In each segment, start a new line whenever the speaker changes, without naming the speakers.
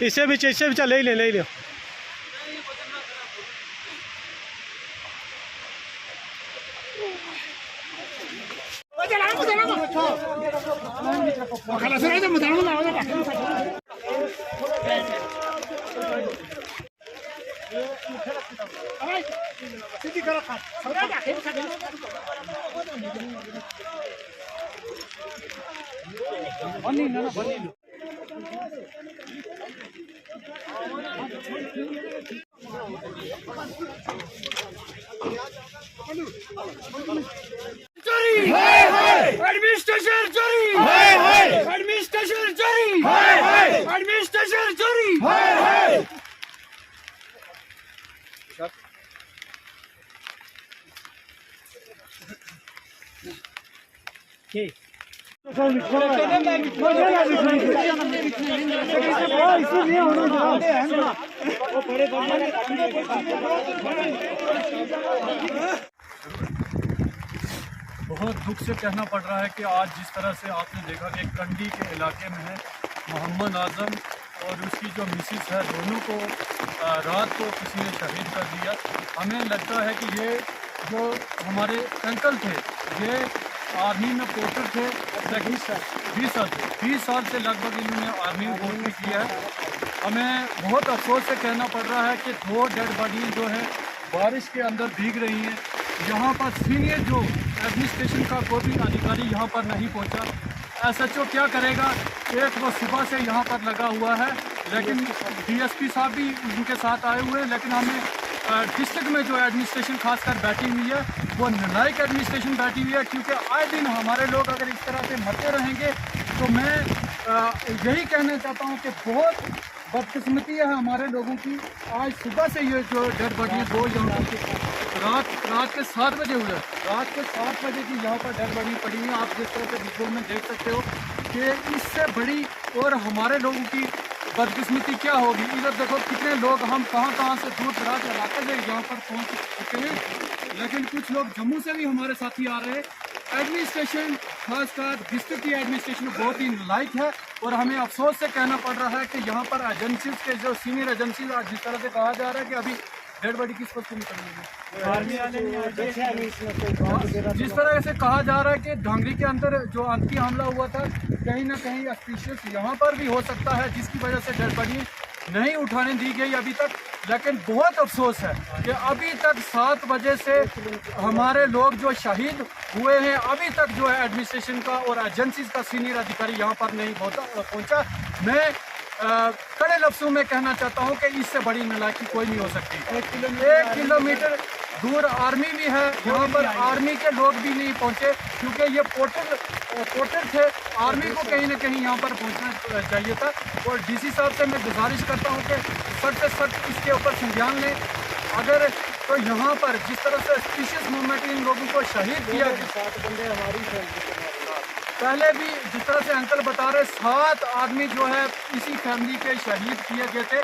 इससे भी ले ले
एडमिनिस्ट्रेशन चोरी, एडमिनिस्ट्रेशन चोरी, एडमिनिस्ट्रेशन चोरी।
बहुत दुख से कहना पड़ रहा है कि आज जिस तरह से आपने देखा कि कंडी के इलाके में है मोहम्मद आजम और उसकी जो मिसिस है, दोनों को रात को किसी ने शहीद कर दिया। हमें लगता है कि ये जो हमारे अंकल थे, ये आर्मी में पोर्टर थे, 20 साल से लगभग इन्होंने आर्मी में पोर्टरी किया है। हमें बहुत अफसोस से कहना पड़ रहा है कि 2 डेड बॉडी जो है बारिश के अंदर भीग रही हैं। यहाँ पर सीनियर जो एडमिनिस्ट्रेशन का कोई भी अधिकारी यहाँ पर नहीं पहुँचा। SHO क्या करेगा? एक वो सुबह से यहाँ पर लगा हुआ है, लेकिन DSP साहब भी उनके साथ आए हुए हैं, लेकिन हमें डिस्ट्रिक्ट में जो एडमिनिस्ट्रेशन खासकर बैठी हुई है वो नालायक एडमिनिस्ट्रेशन बैठी हुई है। क्योंकि आए दिन हमारे लोग अगर इस तरह से मरते रहेंगे तो मैं यही कहना चाहता हूँ कि बहुत बदकिस्मती है हमारे लोगों की। आज सुबह से ये जो डेड बॉडी 2 यहाँ रात के 7 बजे हुए, रात के 7 बजे की यहाँ पर डेड बॉडी पड़ी है। आप जिस तरह से वीडियो में देख सकते हो कि इससे बड़ी और हमारे लोगों की बदकिस्मती क्या होगी। इधर देखो कितने लोग, हम कहाँ से दूर दराज इलाके से यहाँ पर पहुँच चुके हैं, लेकिन कुछ लोग जम्मू से भी हमारे साथी आ रहे हैं। एडमिनिस्ट्रेशन खासकर डिस्ट्रिक्ट की एडमिनिस्ट्रेशन बहुत ही नालायक है और हमें अफसोस से कहना पड़ रहा है कि यहाँ पर एजेंसीज के जो सीनियर एजेंसीज जिस तरह से कहा जा रहा है कि अभी डेड बॉडी किसको शुरू करनी है, जिस तरह से कहा जा रहा है कि ढांगरी के अंदर जो आतंकी हमला हुआ था, कहीं ना कहीं अस्पिशियस यहाँ पर भी हो सकता है, जिसकी वजह से डेड बॉडी नहीं उठाने दी गई अभी तक। लेकिन बहुत अफसोस है कि अभी तक 7 बजे से हमारे लोग जो शहीद हुए हैं, अभी तक जो है एडमिनिस्ट्रेशन का और एजेंसीज का सीनियर अधिकारी यहाँ पर नहीं पहुँचा। मैं कड़े लफ्ज़ों में कहना चाहता हूँ कि इससे बड़ी नालायकी कोई नहीं हो सकती। 1 किलोमीटर दूर आर्मी भी है, यहाँ पर आर्मी के लोग भी नहीं पहुँचे क्योंकि ये पोर्टर थे। आर्मी को कहीं ना कहीं यहाँ पर पहुँचना चाहिए था। और DC साहब से मैं गुजारिश करता हूँ कि सख्त से सख्त इसके ऊपर संज्ञान लें। अगर तो यहाँ पर जिस तरह से स्पीशियस मूवमेंट इन लोगों को शहीद किया गया, 7 बंदे हमारी पहले भी जिस तरह से अंकल बता रहे 7 आदमी जो है इसी फैमिली के शहीद किए गए थे।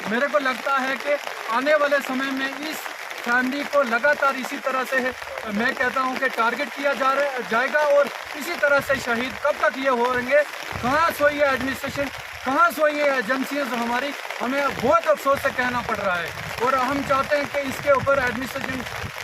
मेरे को लगता है कि आने वाले समय में इस फैमिली को लगातार इसी तरह से मैं कहता हूं कि टारगेट किया जाएगा और इसी तरह से शहीद कब तक ये हो रहेंगे। कहाँ सोई है एडमिनिस्ट्रेशन, कहाँ सोई है एजेंसियाँ हमारी, हमें बहुत अफसोस से कहना पड़ रहा है। और हम चाहते हैं कि इसके ऊपर एडमिनिस्ट्रेशन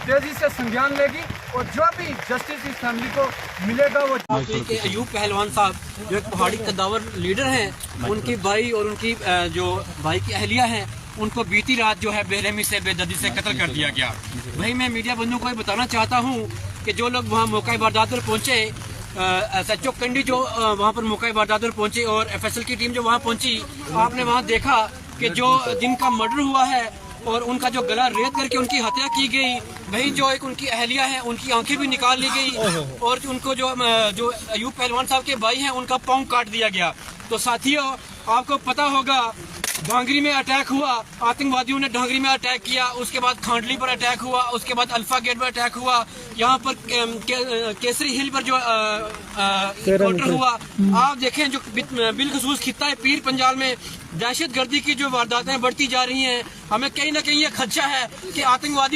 तेज़ी से संज्ञान लेगी और जो भी जस्टिस इस फैमिली को मिलेगा वो।
अयूब पहलवान साहब जो एक पहाड़ी कद्दावर लीडर हैं, उनकी भाई और उनकी जो भाई की अहलिया हैं, उनको बीती रात जो है बेरहमी से बेदर्दी से कत्ल कर दिया गया। वही मैं मीडिया बंधुओं को बताना चाहता हूँ कि जो लोग वहाँ मौका वारदात पर पहुँचे, SHO कंडी जो वहाँ पर मौका वारदात पर पहुँचे और FSL की टीम जो वहाँ पहुँची, आपने वहाँ देखा कि जो जिनका मर्डर हुआ है और उनका जो गला रेत करके उनकी हत्या की गई, वही जो एक उनकी अहलिया है उनकी आंखें भी निकाल ली गई और उनको जो अयूब पहलवान साहब के भाई हैं उनका पाँव काट दिया गया। तो साथियों, आपको पता होगा ढांगरी में अटैक हुआ, आतंकवादियों ने ढांगरी में अटैक किया, उसके बाद खांडली पर अटैक हुआ, उसके बाद अल्फा गेट पर अटैक हुआ, यहाँ पर केसरी हिल पर जो इनकाउंटर हुआ। आप देखें जो बिलखसूस खित्ता है पीर पंजाल में दहशतगर्दी की जो वारदातें बढ़ती जा रही हैं, हमें कहीं ना कहीं ये खदशा है कि आतंकवाद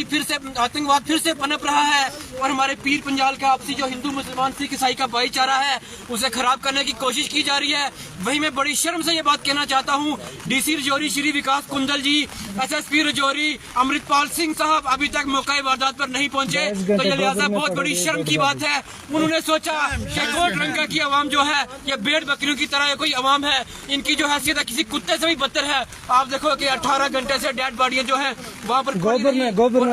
फिर से पनप रहा है और हमारे पीर पंजाल का आपसी जो हिंदू मुसलमान सिख ईसाई का भाईचारा है उसे खराब करने की कोशिश की जा रही है। वहीं मैं बड़ी शर्म से ये बात कहना चाहता हूँ, डीसी रजौरी श्री विकास कुंदल जी, एसएसपी रजौरी अमृतपाल सिंह साहब अभी तक मौका वारदात पर नहीं पहुंचे, तो ये लिहाजा बहुत बड़ी शर्म की बात है। उन्होंने सोचा कि कोटरंगा की आवाम जो है ये भेड़ बकरियों की तरह कोई आवाम है, इनकी जो हैसियत है किसी कुत्ते से भी बदतर है। आप देखो कि 18 घंटे से डेड बॉडियां जो है वहाँ पर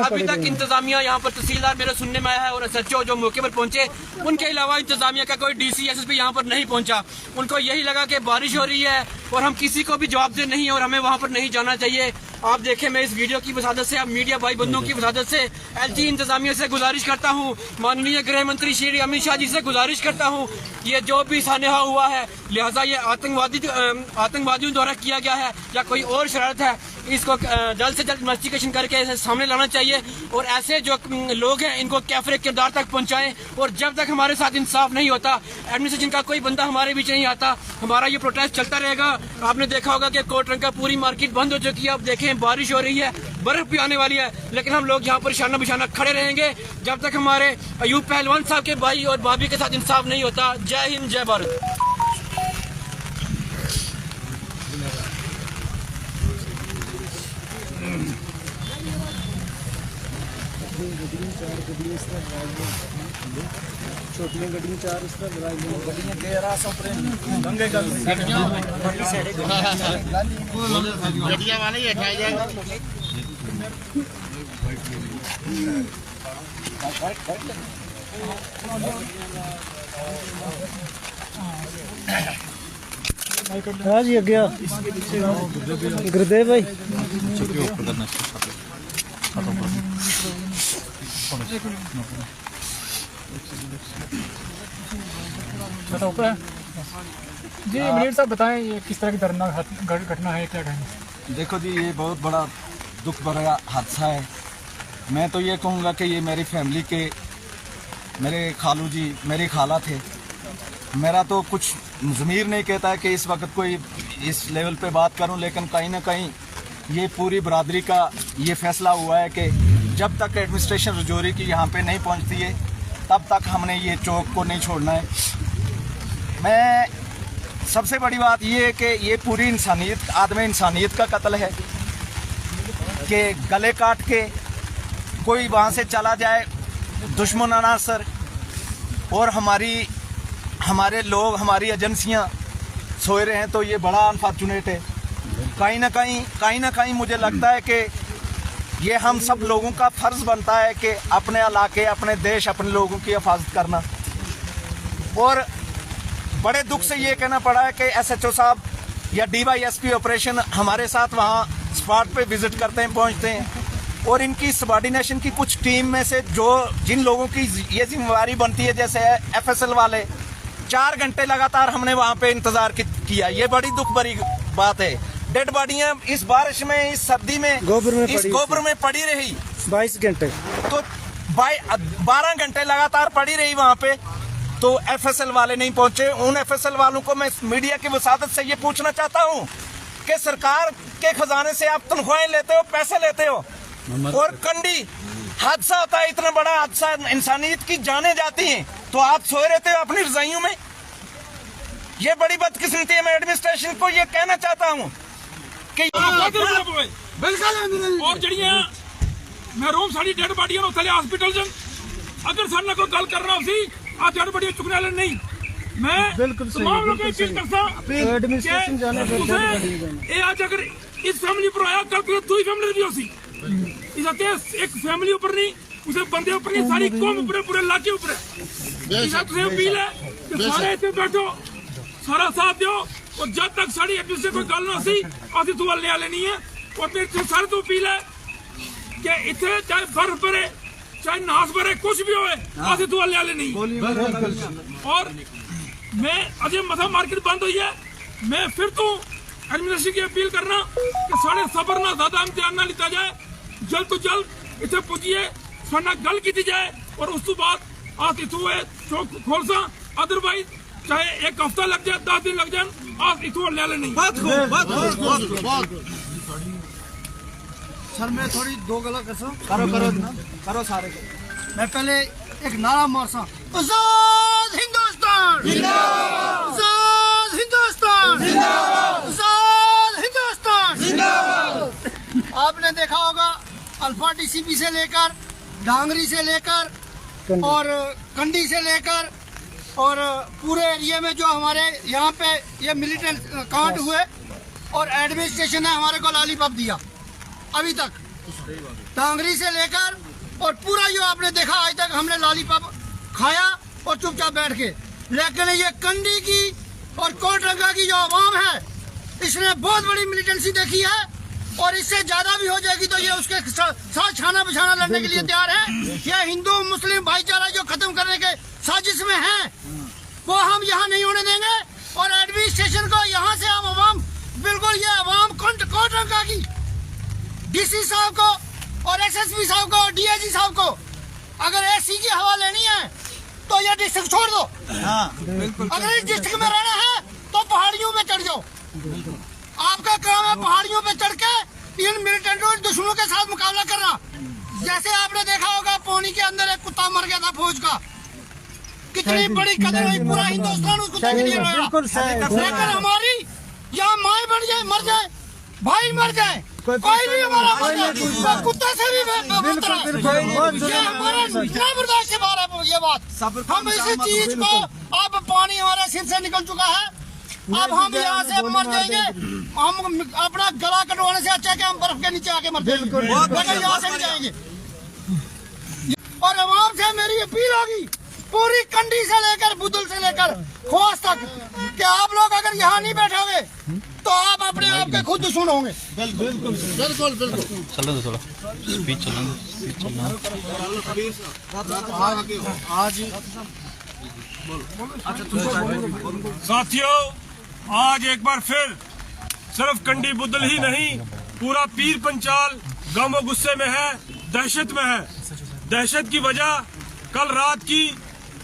अभी तक इंतजामिया यहाँ पर तहसीलदार मेरे सुनने में आया है और एसएचओ जो मौके पर पहुंचे, उनके अलावा इंतजामिया का कोई डीसी एसएसपी यहाँ पर नहीं पहुंचा। उनको यही लगा कि बारिश हो रही है और हम किसी को भी जवाबदेह नहीं है और हमें वहाँ पर नहीं जाना चाहिए। आप देखें, मैं इस वीडियो की वसादत से, आप मीडिया भाई बंधुओं की वसादत से एलजी इंतजामिया से गुजारिश करता हूँ, माननीय गृह मंत्री श्री अमित शाह जी से गुजारिश करता हूँ, ये जो भी सानेहा हुआ है लिहाजा ये आतंकवादियों द्वारा किया गया है या कोई और शरारत है, इसको जल्द से जल्द इन्वेस्टिगेशन करके इसे सामने लाना चाहिए और ऐसे जो लोग हैं इनको कैफरे किरदार तक पहुंचाएं। और जब तक हमारे साथ इंसाफ नहीं होता, एडमिनिस्ट्रेशन का कोई बंदा हमारे बीच नहीं आता, हमारा ये प्रोटेस्ट चलता रहेगा। आपने देखा होगा कि कोटरंगा पूरी मार्केट बंद हो चुकी है। अब देखें, बारिश हो रही है, बर्फ भी आने वाली है, लेकिन हम लोग यहाँ पर शाना बिशाना खड़े रहेंगे जब तक हमारे अयूब पहलवान साहब के भाई और भाभी के साथ इंसाफ नहीं होता। जय हिंद, जय भारत।
छोटियां गड्डियां 4 इस तरह गड्डियां 13 दंगे गड्डियां वाले ही हटाया जाएगा।
हाँ जी, गया गुरुदेव भाई
बताओ जी, मिनट साहब बताएं ये किस तरह की दर्दनाक घटना है, क्या कहेंगे?
देखो जी, ये बहुत बड़ा दुख भरा हादसा है। मैं तो ये कहूँगा कि ये मेरी फैमिली के, मेरे खालू जी, मेरी खाला थे। मेरा तो कुछ ज़मीर नहीं कहता है कि इस वक्त कोई इस लेवल पे बात करूं, लेकिन कहीं ना कहीं ये पूरी बरादरी का ये फैसला हुआ है कि जब तक एडमिनिस्ट्रेशन रजौरी की यहाँ पे नहीं पहुँचती है तब तक हमने ये चौक को नहीं छोड़ना है। मैं सबसे बड़ी बात ये है कि ये पूरी इंसानियत, आदमी इंसानियत का कत्ल है कि गले काट के कोई वहाँ से चला जाए दुश्मनाना असर, और हमारे लोग, हमारी एजेंसियाँ सोए रहे हैं, तो ये बड़ा अनफॉर्चुनेट है। कहीं ना कहीं मुझे लगता है कि ये हम सब लोगों का फर्ज बनता है कि अपने इलाके, अपने देश, अपने लोगों की हिफाजत करना। और बड़े दुख से ये कहना पड़ा है कि एसएचओ साहब या डीवाईएसपी ऑपरेशन हमारे साथ वहाँ स्पॉट पे विजिट करते हैं, पहुँचते हैं, और इनकी सबॉर्डिनेशन की कुछ टीम में से जिन लोगों की ये जिम्मेवारी बनती है, जैसे एफएसएल वाले, 4 घंटे लगातार हमने वहाँ पे इंतजार किया। ये बड़ी दुख भरी बात है। डेड बॉडियां इस बारिश में, इस सर्दी में इस गोबर में पड़ी रही
22 घंटे,
तो 12 घंटे लगातार पड़ी रही वहाँ पे, तो एफएसएल वाले नहीं पहुंचे। उन एफएसएल वालों को मैं मीडिया की वसादत से ये पूछना चाहता हूँ कि सरकार के खजाने से आप तनख्वाहें लेते हो, पैसे लेते हो, और कंडी हादसा होता है, इतना बड़ा हादसा, इंसानियत की जानें जाती हैं, तो आप सोए रहते हो अपनी रजाइयों में। ये बड़ी बदकिस्मती है। मैं एडमिनिस्ट्रेशन को ये कहना चाहता हूँ कि
और जड़ियां महरूम साड़ी डेड बॉडियां नो थले हॉस्पिटल च अगर साडे कोई गल करना सी आ डेड बॉडियां चुकने वाले नहीं। मैं तमाम लोगों को अपील करता
एडमिनिस्ट्रेशन जाने
ये आज अगर इस फैमिली पर आया, कल फिर दूसरी फैमिली भी होसी, इस एक फैमिली ऊपर नहीं, उसे बंदे ऊपर नहीं, सारी कौम ऊपर, पूरे इलाके ऊपर। इसा तुझे अपील है कि सारे इतने बैठो, सारा साथ दो, और जब तक साड़ी एडमिनिस्ट्रेशन कोई गल ना सी असं तू ले लेनी है। और मेरे सारे तो अपील है कि इतने चाहे बर्फ भरे, चाहे नास भरे, कुछ भी होए, असं तू ले लेनी। और मैं अजय मथा मार्केट बंद हुई है, मैं फिर तो एडमिनिस्ट्रेशन की अपील करना कि साढ़े सबर ना ज्यादा इम्तिहान ना लिया जाए, जल्द तो जल्द इतने पुजिए, साढ़े गल की जाए, और उस तो बाद आस इतों चौक खोल सा, अदरवाइज चाहे एक हफ्ता लग जाए, 10 दिन लग जाए, आप इतना ले लें नहीं।
सर मैं थोड़ी दो गला करो सारे मैं पहले एक नारा मारसा, आजाद हिंदुस्तान जिंदाबाद, आजाद हिंदुस्तान जिंदाबाद, आजाद हिंदुस्तान जिंदाबाद। आपने देखा होगा अल्फा टीसीपी से लेकर डांगरी से लेकर और कंडी से लेकर और पूरे एरिया में जो हमारे यहाँ पे ये मिलिटेंट कांड हुए और एडमिनिस्ट्रेशन ने हमारे को लॉलीपॉप दिया अभी तक, डांगरी से लेकर और पूरा जो आपने देखा आज तक हमने लॉलीपॉप खाया और चुपचाप बैठ के। लेकिन ये कंडी की और कोटरंगा की जो आवाम है इसने बहुत बड़ी मिलिटेंसी देखी है और इससे ज्यादा भी हो जाएगी तो ये उसके साथ छाना बिछाना लड़ने के लिए तैयार है। ये हिंदू मुस्लिम भाईचारा जो खत्म करने के साजिश में है वो हम यहाँ नहीं होने देंगे और एडमिनिस्ट्रेशन को यहाँ से हम आवाम बिल्कुल ये आवाम कोटरंगा की डीसी साहब को और एसएसपी साहब को और डीआईजी साहब को अगर एसी की हवा लेनी है तो ये डिस्ट्रिक्ट छोड़ दो। अगर इस डिस्ट्रिक्ट में रहना है तो पहाड़ियों में चढ़ जाओ। आपका काम है पहाड़ियों पे चढ़ के इन मिलिटेंटों दुश्मनों के साथ मुकाबला करना। जैसे आपने देखा होगा पौनी के अंदर एक कुत्ता मर गया था फौज का, कितनी बड़ी कदर हुई, पूरा हिंदुस्तान उस कुत्ते के लिए रोया। लेकिन हमारी यहाँ माए बढ़ जाए, मर जाए, भाई मर जाए, कोई भी हमारा मर जाए, तो कुत्ते से भी बेहतर है। ये हमारा इतना बर्दाश्त से बाहर है ये बात। हम इसी चीज को, अब पानी हमारे सिर से निकल चुका है, अब हम यहाँ से मर जाएंगे। हम अपना गला कटवाने से अच्छा कि हम बर्फ के नीचे आके मर जाएंगे, लेकिन यहाँ से नहीं जाएंगे। और आवाम से मेरी अपील होगी पूरी कंडी से लेकर बुदुल से लेकर खोस तक कि आप लोग अगर यहाँ नहीं बैठोगे तो आप अपने आप के खुद दुश्मन होंगे। बिल्कुल बिल्कुल बिल्कुल।
चलो थोड़ा स्पीच चलना
आज
साथियों, आज एक बार फिर सिर्फ कंडी बुदल ही नहीं, पूरा पीर पंचाल गम गुस्से में है, दहशत में है। दहशत की वजह कल रात की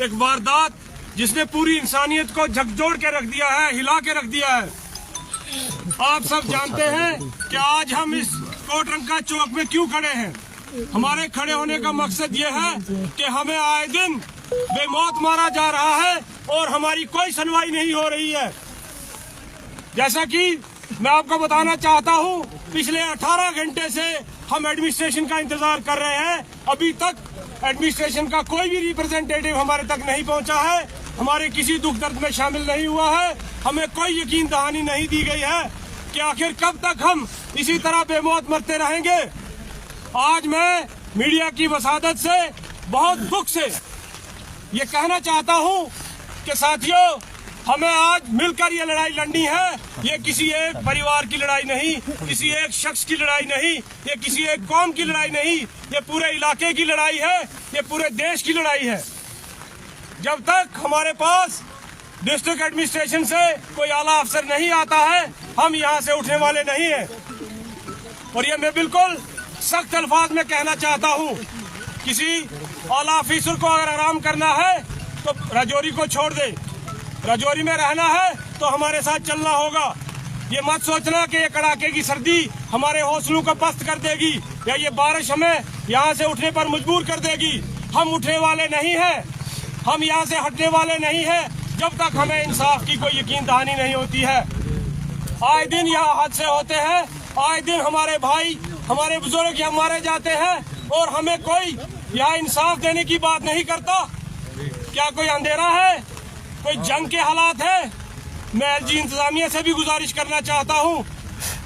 एक वारदात जिसने पूरी इंसानियत को झकझोर के रख दिया है, हिला के रख दिया है। आप सब जानते हैं कि आज हम इस कोटरंगा चौक में क्यों खड़े हैं। हमारे खड़े होने का मकसद ये है कि हमें आए दिन बेमौत मारा जा रहा है और हमारी कोई सुनवाई नहीं हो रही है। जैसा कि मैं आपको बताना चाहता हूं, पिछले 18 घंटे से हम एडमिनिस्ट्रेशन का इंतजार कर रहे हैं। अभी तक एडमिनिस्ट्रेशन का कोई भी रिप्रेजेंटेटिव हमारे तक नहीं पहुंचा है, हमारे किसी दुख दर्द में शामिल नहीं हुआ है। हमें कोई यकीन दहानी नहीं दी गई है कि आखिर कब तक हम इसी तरह बेमौत मरते रहेंगे। आज मैं मीडिया की वसादत से बहुत दुख से ये कहना चाहता हूं कि साथियों, हमें आज मिलकर ये लड़ाई लड़नी है। ये किसी एक परिवार की लड़ाई नहीं, किसी एक शख्स की लड़ाई नहीं, ये किसी एक कौम की लड़ाई नहीं, ये पूरे इलाके की लड़ाई है, ये पूरे देश की लड़ाई है। जब तक हमारे पास डिस्ट्रिक्ट एडमिनिस्ट्रेशन से कोई आला अफसर नहीं आता है, हम यहाँ से उठने वाले नहीं हैं। और ये मैं बिल्कुल सख्त अल्फाज में कहना चाहता हूँ, किसी आला अफसर को अगर आराम करना है तो राजौरी को छोड़ दे, राजौरी में रहना है तो हमारे साथ चलना होगा। ये मत सोचना कि ये कड़ाके की सर्दी हमारे हौसलों को पस्त कर देगी या ये बारिश हमें यहाँ से उठने पर मजबूर कर देगी। हम उठने वाले नहीं हैं, हम यहाँ से हटने वाले नहीं हैं जब तक हमें इंसाफ की कोई यकीन दहानी नहीं होती है। आए दिन यहाँ हादसे होते हैं, आए दिन हमारे भाई, हमारे बुजुर्ग यहाँ मारे जाते हैं और हमें कोई यहाँ इंसाफ देने की बात नहीं करता। क्या कोई अंधेरा है, कोई जंग के हालात है? मैं एलजी इंतजामिया से भी गुजारिश करना चाहता हूं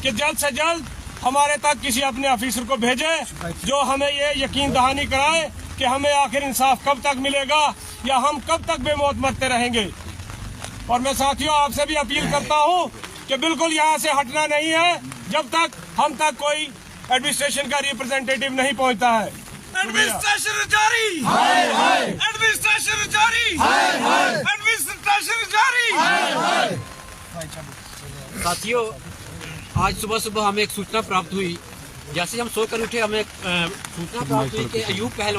कि जल्द से जल्द हमारे तक किसी अपने ऑफिसर को भेजे जो हमें ये यकीन दहानी कराए कि हमें आखिर इंसाफ कब तक मिलेगा या हम कब तक बेमौत मरते रहेंगे। और मैं साथियों आपसे भी अपील करता हूं कि बिल्कुल यहाँ से हटना नहीं है जब तक हम तक कोई एडमिनिस्ट्रेशन का रिप्रेजेंटेटिव नहीं पहुँचता है। एडमिनिस्ट्रेशन जारी, एडमिनिस्ट्रेशन जारी, एडमिनिस्ट्रेशन जारी।
साथियों, आज सुबह सुबह हमें एक सूचना प्राप्त हुई। जैसे हम सोकर उठे, हमें सूचना प्राप्त हुई कि अयूब पहलवान